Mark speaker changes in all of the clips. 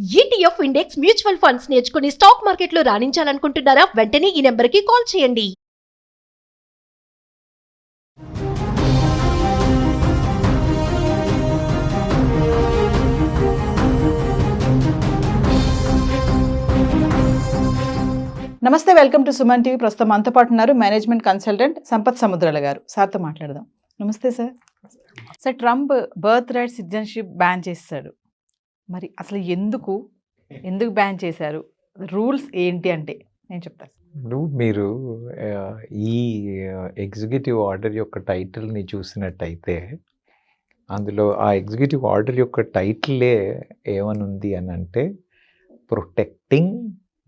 Speaker 1: ETF index mutual funds నేర్చుకుని stock మార్కెట్లో రాణించాలనుకుంటున్నారా? వెంటనే ఈ నెంబర్కి కాల్ చేయండి.
Speaker 2: నమస్తే, వెల్కమ్ టు సుమన్ టీవీ. ప్రస్తుతం మనతో పాటు ఉన్నారు మేనేజ్మెంట్ కన్సల్టెంట్ సంపత్ సముద్రాల గారు. సార్తో మాట్లాడదాం. నమస్తే sir. Sir, Trump birth right citizenship ban చేశాడు. మరి అసలు ఎందుకు బ్యాన్ చేశారు? రూల్స్ ఏంటి అంటే నేను చెప్తాను.
Speaker 3: మీరు ఈ ఎగ్జిక్యూటివ్ ఆర్డర్ యొక్క టైటిల్ని చూసినట్టయితే అందులో ఆ ఎగ్జిక్యూటివ్ ఆర్డర్ యొక్క టైటిలే ఏమనుంది అని అంటే protecting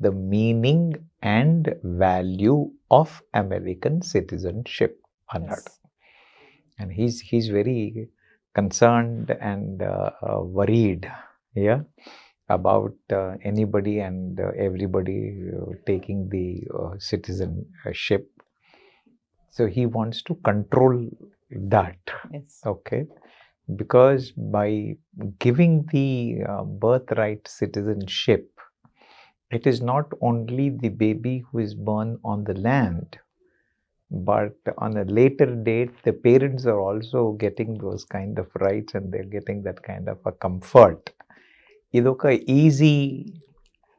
Speaker 3: the meaning and value of American citizenship అన్నాడు. And he's very concerned and worried about anybody and everybody taking the citizenship. So he wants to control that.
Speaker 2: Yes.
Speaker 3: Okay. Because by giving the birthright citizenship, it is not only the baby who is born on the land, but on a later date, the parents are also getting those kind of rights and they're getting that kind of a comfort. ఇదొక easy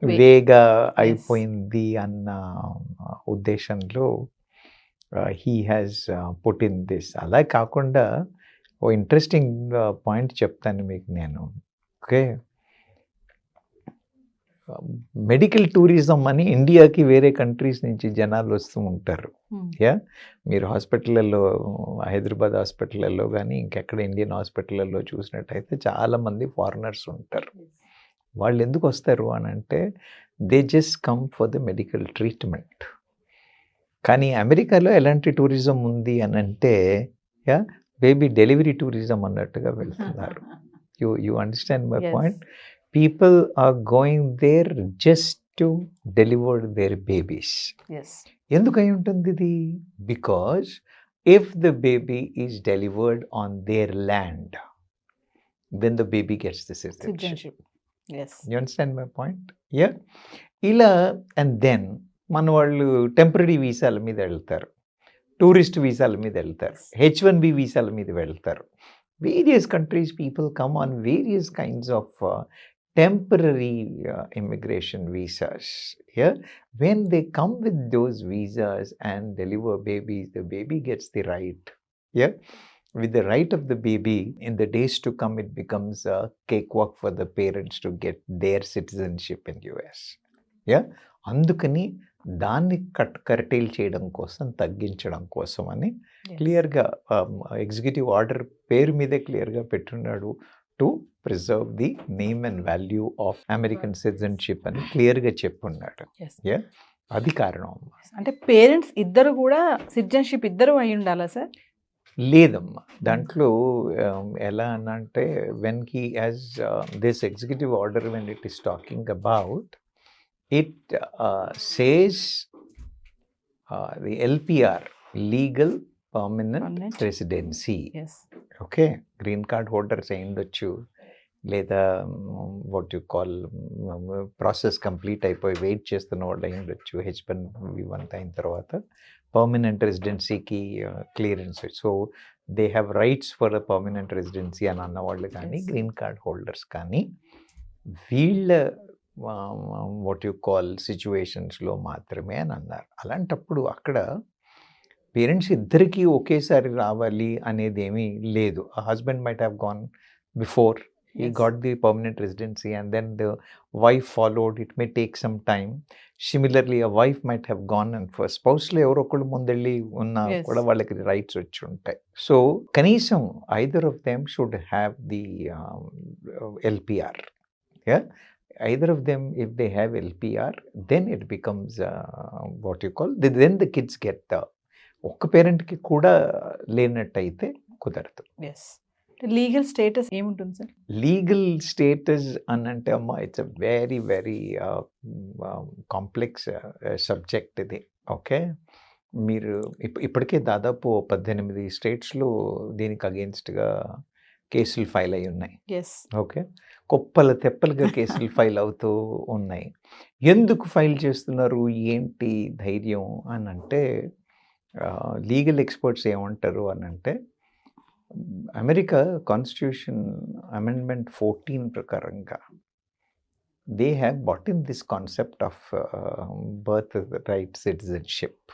Speaker 3: వేగా అయిపోయింది అన్న ఉద్దేశంలో he has put in this. అలా కాకుండా ఓ interesting point చెప్తాను మీకు నేను. Okay, medical tourism అని ఇండియాకి వేరే కంట్రీస్ నుంచి జనాలు వస్తూ ఉంటారు. మీరు హాస్పిటల్లో, హైదరాబాద్ హాస్పిటల్లో కానీ ఇంకెక్కడ ఇండియన్ హాస్పిటల్లో చూసినట్టయితే చాలామంది ఫారినర్స్ ఉంటారు. వాళ్ళు ఎందుకు వస్తారు అని అంటే they just come for the medical treatment. కానీ అమెరికాలో ఎలాంటి టూరిజం ఉంది అని అంటే బేబీ డెలివరీ టూరిజం అన్నట్టుగా వెళ్తున్నారు. You understand my point? People are going there just to deliver their babies.
Speaker 2: Yes.
Speaker 3: ఎందుకై ఉంటుంది ఇది? Because if the baby is delivered on their land, then the baby gets the citizenship.
Speaker 2: Yes.
Speaker 3: You understand my point? Yeah. ఇలా and then మన వాళ్ళు temporary వీసాల మీద వెళ్తారు, tourist వీసాల మీద వెళ్తారు, H1B వీసాల మీద వెళ్తారు. Various countries people come on various kinds of temporary immigration visas. When they come with those visas and deliver babies, the baby gets the right. With the right of the baby, in the days to come, it becomes a cakewalk for the parents to get their citizenship in US. అందుకని దాన్ని curtail చేయడం కోసం, తగ్గించడం కోసం అని క్లియర్గా executive order పేరు మీదే క్లియర్గా పెట్టున్నాడు. To preserve the name and value of American citizenship అని క్లియర్గా చెప్పున్నాడు. అది కారణం.
Speaker 2: అంటే పేరెంట్స్ ఇద్దరు కూడా సిటిజన్షిప్ ఇద్దరు అయి ఉండాలా సార్?
Speaker 3: లేదమ్మా, దాంట్లో ఎలా అనంటే when he as this executive order when it is talking about it says the LPR, legal permanent residency. Okay, green card holders అయి ఉండొచ్చు, లేదా what you call process complete అయిపోయి వెయిట్ చేస్తున్న వాళ్ళు అయి ఉండొచ్చు. H1B1 అయిన తర్వాత పర్మనెంట్ రెసిడెన్సీకి clearance. So they have rights for a permanent residency అని అన్నవాళ్ళు కానీ, గ్రీన్ కార్డ్ హోల్డర్స్ కానీ, వీళ్ళ వాట్ యు కాల్ సిచ్యువేషన్స్లో మాత్రమే అని అన్నారు. అలాంటప్పుడు అక్కడ పేరెంట్స్ ఇద్దరికీ ఒకేసారి రావాలి అనేది ఏమీ లేదు. Husband might have gone before, he got the permanent residency, and then the wife followed. It may take some time. Similarly, a wife might have gone, and for spouse lo evaro okku mundelli unna kuda vallaki rights vachi untayi. So kanisam either of them should have the LPR. Either of them, if they have LPR, then it becomes what you call, then the kids get the ఒక్క పేరెంట్కి కూడా లేనట్టయితే కుదరదు.
Speaker 2: Legal status ఏముంటుంది sir?
Speaker 3: Legal status అని అంటే అమ్మా, it's a very very complex subject ఇది. Okay, మీరు ఇప్పటికే దాదాపు 18 స్టేట్స్లో దీనికి అగేన్స్ట్గా కేసులు ఫైల్ అయి ఉన్నాయి. ఓకే, కుప్పల తెప్పలుగా కేసులు ఫైల్ అవుతూ ఉన్నాయి. ఎందుకు ఫైల్ చేస్తున్నారు, ఏంటి ధైర్యం అని అంటే, లీగల్ ఎక్స్పర్ట్స్ ఏమంటారు అని అంటే, అమెరికా కాన్స్టిట్యూషన్ అమెండ్మెంట్ 14 ప్రకారంగా they have bought in this concept of birth right citizenship.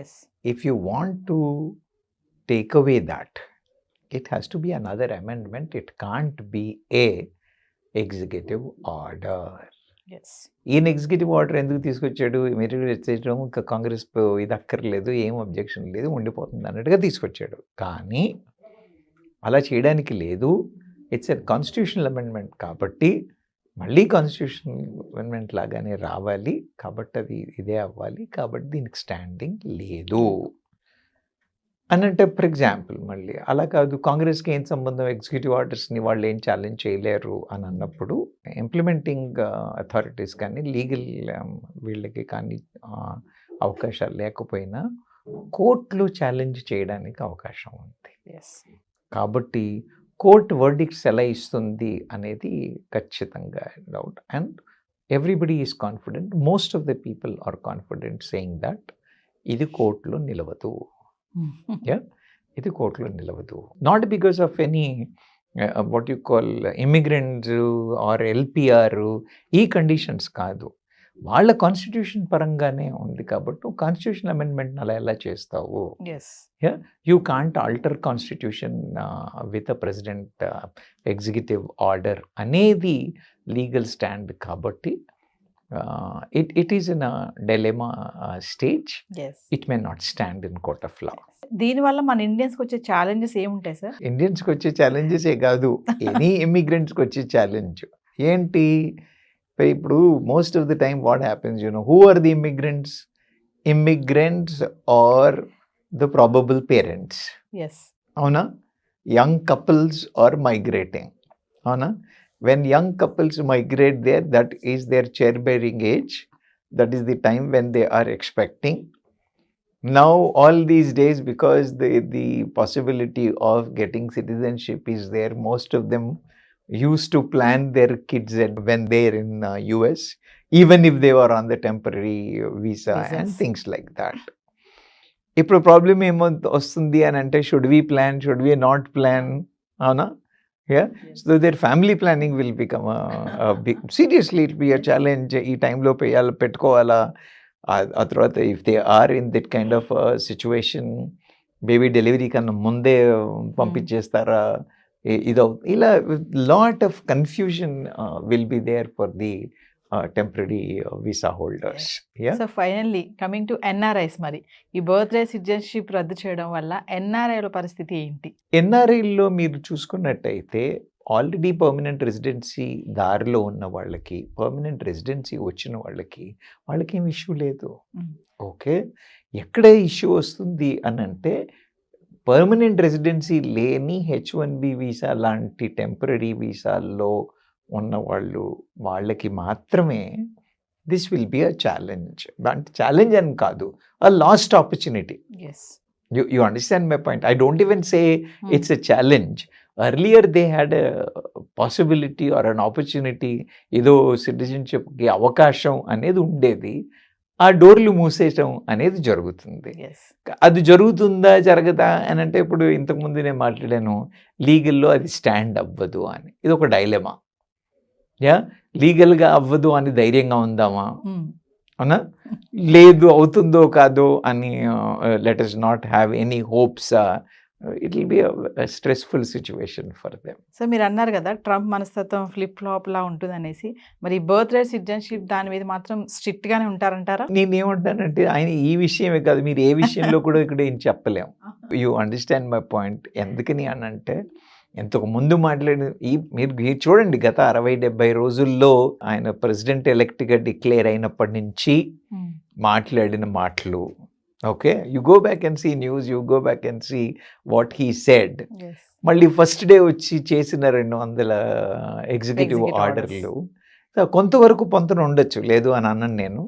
Speaker 2: Yes.
Speaker 3: If you want to take away that, it has to be another amendment. It can't be a executive order.
Speaker 2: Yes.
Speaker 3: ఈయన executive order ఎందుకు తీసుకొచ్చాడు, మీరు చేయడం ఇంకా కాంగ్రెస్ ఇది అక్కర్లేదు, ఏం objection లేదు, ఉండిపోతుంది అన్నట్టుగా తీసుకొచ్చాడు. కానీ అలా చేయడానికి లేదు. ఇట్స్ ఎ కాన్స్టిట్యూషనల్ అమెండ్మెంట్ కాబట్టి మళ్ళీ కాన్స్టిట్యూషనల్ అమెండ్మెంట్ లాగానే రావాలి, కాబట్టి అది ఇదే అవ్వాలి, కాబట్టి దీనికి స్టాండింగ్ లేదు అని అంటే, ఫర్ ఎగ్జాంపుల్ మళ్ళీ అలా కాదు, కాంగ్రెస్కి ఏం సంబంధం, ఎగ్జిక్యూటివ్ ఆర్డర్స్ని వాళ్ళు ఏం ఛాలెంజ్ చేయలేరు అని అన్నప్పుడు ఇంప్లిమెంటింగ్ అథారిటీస్ కానీ లీగల్ వీళ్ళకి కానీ అవకాశాలు లేకపోయినా కోర్టులు ఛాలెంజ్ చేయడానికి అవకాశం ఉంది.
Speaker 2: ఎస్.
Speaker 3: కాబట్టి కోర్టు వర్డిక్ట్స్ ఎలా ఇస్తుంది అనేది ఖచ్చితంగా doubt. And everybody is confident, most of the people are confident saying that ఇది కోర్టులో నిలవదు. ఇది కోర్టులో నిలవదు. Not because of any what you call immigrants or LPR ఈ కండిషన్స్ కాదు, వాళ్ళ కాన్స్టిట్యూషన్ పరంగానే ఉంది. కాబట్టి కాన్స్టిట్యూషన్ అమెండ్మెంట్ అలా ఎలా చేస్తావు?
Speaker 2: Yes.
Speaker 3: You can't alter constitution with a president executive order అనేది లీగల్ స్టాండ్. కాబట్టి it is in a dilemma stage.
Speaker 2: Yes.
Speaker 3: It may not stand in court of law.
Speaker 2: దీనివల్ల మన ఇండియన్స్కి వచ్చే ఛాలెంజెస్ ఏముంటాయి సార్?
Speaker 3: ఇండియన్స్కి వచ్చే ఛాలెంజెస్ ఏ కాదు, ఎనీ ఇమిగ్రెంట్స్కి వచ్చే challenge ఏంటి? ఇప్పుడు most of the time what happens, you know, who are the immigrants? Immigrants are the probable parents.
Speaker 2: Yes.
Speaker 3: అవునా? Young couples are migrating. అవునా? When young couples migrate there, that is their childbearing age. That is the time when they are expecting. Now, all these days, because the possibility of getting citizenship is there, most of them used to plan their kids when they're in US, even if they were on the temporary visa and things like that. ఇప్పుడు problem ఏమో వస్తుంది అని అంటే, should we plan, should we not plan? అవునా? Yeah, so their family planning will become a big, seriously it will be a challenge. ఈ టైంలో పెట్టుకోవాలా? ఆ తర్వాత if they are in that kind of a situation, baby delivery కన్నా ముందే పంపించేస్తారా? ఇదో ఇలా lot of confusion will be there for the temporary visa holders. Yeah.
Speaker 2: So finally coming to NRIs, మరి ఈ బర్త్ రైట్ సిటిజన్షిప్ రద్దు చేయడం వల్ల ఎన్ఆర్ఐల పరిస్థితి ఏంటి?
Speaker 3: ఎన్ఆర్ఐలో మీరు చూసుకున్నట్టయితే ఆల్రెడీ పర్మనెంట్ రెసిడెన్సీ దారిలో ఉన్న వాళ్ళకి, పర్మనెంట్ రెసిడెన్సీ వచ్చిన వాళ్ళకి ఏం ఇష్యూ లేదు. ఓకే, ఎక్కడ ఇష్యూ వస్తుంది అని అంటే, పర్మనెంట్ రెసిడెన్సీ లేని H1B వీసా లాంటి టెంపరీ వీసాల్లో ఉన్న వాళ్ళకి మాత్రమే this will be a challenge. అంటే ఛాలెంజ్ అని కాదు, a lost opportunity. You understand my point? I don't even say it's a challenge. Earlier they had a possibility or an opportunity, ఏదో సిటిజన్షిప్కి అవకాశం అనేది ఉండేది, ఆ డోర్లు మూసేయటం అనేది జరుగుతుంది. అది జరుగుతుందా జరగదా అని అంటే, ఇప్పుడు ఇంతకుముందు నేను మాట్లాడాను, లీగల్లో అది స్టాండ్ అవ్వదు అని. ఇది ఒక డైలెమా. లీగల్గా అవ్వదు అని ధైర్యంగా ఉందామా? అవునా? లేదు, అవుతుందో కాదో అని let us not have any hopes. It will be a stressful situation for them.
Speaker 2: So మీరు అన్నారు కదా ట్రంప్ మనస్తత్వం ఫ్లిప్ ఫ్లాప్ లా ఉంటుంది అనేసి, మరి బర్త్ రైట్ సిటిజన్షిప్ దాని మీద మాత్రం స్ట్రిక్ట్ గానే ఉంటారంటారా?
Speaker 3: నేనేమంటానంటే, ఆయన ఈ విషయమే కాదు, మీరు ఏ విషయంలో కూడా ఇక్కడ ఏం చెప్పలేం. You understand my point. ఎందుకని అని అంటే, ఎంతకు ముందు మాట్లాడిన మీరు చూడండి, గత 60-70 రోజుల్లో ఆయన ప్రెసిడెంట్ ఎలెక్ట్గా డిక్లేర్ అయినప్పటి నుంచి మాట్లాడిన మాటలు, okay, you go back and see news, you go back and see what he said. మళ్ళీ ఫస్ట్ డే వచ్చి చేసిన 200 ఎగ్జిక్యూటివ్ ఆర్డర్లు కొంతవరకు పొంతన ఉండొచ్చు, లేదు అని అన్నాను నేను.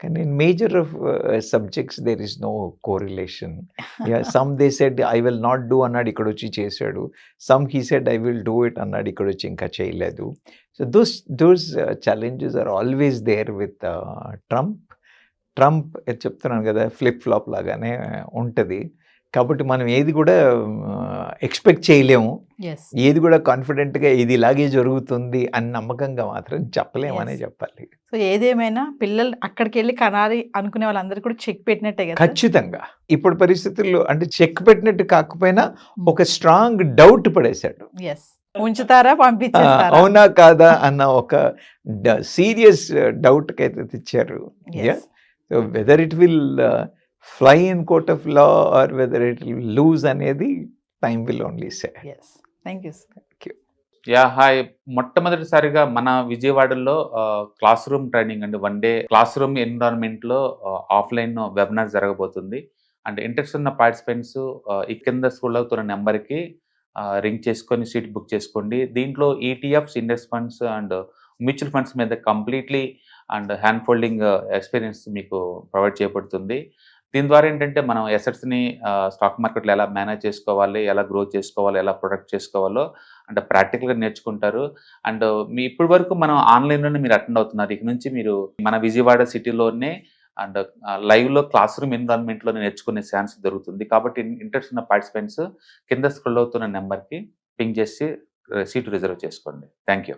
Speaker 3: కానీ in major of subjects there is no correlation. Yeah, some they said I will not do అన్నాడు, ఇక్కడ వచ్చి చేశాడు. Some he said I will do it అన్నాడు, ఇక్కడ వచ్చి ఇంకా చేయలేదు. So those challenges are always there with Trump చెప్తున్నాను కదా, ఫ్లిప్ ఫ్లాప్ లాగానే ఉంటుంది. కాబట్టి మనం ఏది కూడా ఎక్స్పెక్ట్ చేయలేము,
Speaker 2: ఎస్
Speaker 3: ఏది కూడా కాన్ఫిడెంట్గా ఇది ఇలాగే జరుగుతుంది అని నమ్మకంగా మాత్రం చెప్పలేమనే చెప్పాలి.
Speaker 2: సో ఏదేమైనా పిల్లలు అక్కడికి వెళ్ళి కనాలి అనుకునే వాళ్ళందరూ కూడా చెక్ పెట్టినట్టే కదా.
Speaker 3: ఖచ్చితంగా ఇప్పుడు పరిస్థితుల్లో అంటే చెక్ పెట్టినట్టు కాకపోయినా ఒక స్ట్రాంగ్ డౌట్ పడేశాడు.
Speaker 2: ఎస్, ఉంచుతారా పంపించేస్తారా,
Speaker 3: అవునా కాదా అన్న ఒక సీరియస్ డౌట్కి అయితే తెచ్చారు.
Speaker 2: Yes.
Speaker 3: So whether it will fly in court of law or whether it will lose అనేది time will only say.
Speaker 2: Yes, thank you sir.
Speaker 4: Yeah hi, మొట్టమొదటిసారిగా మన విజయవాడలో క్లాస్ రూమ్ ట్రైనింగ్ అండి, 1 day క్లాస్ రూమ్ ఎన్విరాన్మెంట్లో offline webinar జరగబోతుంది. And interest ఉన్న participants ఈ కింద స్కూల్ అవుతున్న నెంబర్కి రింగ్ చేసుకొని సీట్ బుక్ చేసుకోండి. దీంట్లో ETFs, index funds and mutual funds మీద completely and hand folding experience మీకు ప్రొవైడ్ చేయబడుతుంది. దీని ద్వారా ఏంటంటే మనం ఎసెట్స్ని స్టాక్ మార్కెట్లో ఎలా మేనేజ్ చేసుకోవాలి, ఎలా గ్రో చేసుకోవాలి, ఎలా ప్రొడక్ట్ చేసుకోవాలో అంటే ప్రాక్టికల్గా నేర్చుకుంటారు. అండ్ మీ ఇప్పటి వరకు మనం ఆన్లైన్లోనే మీరు అటెండ్ అవుతున్నారు. ఇక నుంచి మీరు మన విజయవాడ సిటీలోనే అండ్ లైవ్లో క్లాస్ రూమ్ ఎన్విరాన్మెంట్లో నేర్చుకునే ఛాన్స్ దొరుకుతుంది. కాబట్టి ఇంట్రెస్ట్ ఉన్న పార్టిసిపెంట్స్ కింద స్క్రోల్ అవుతున్న నెంబర్కి పింగ్ చేసి సీటు రిజర్వ్ చేసుకోండి. Thank you.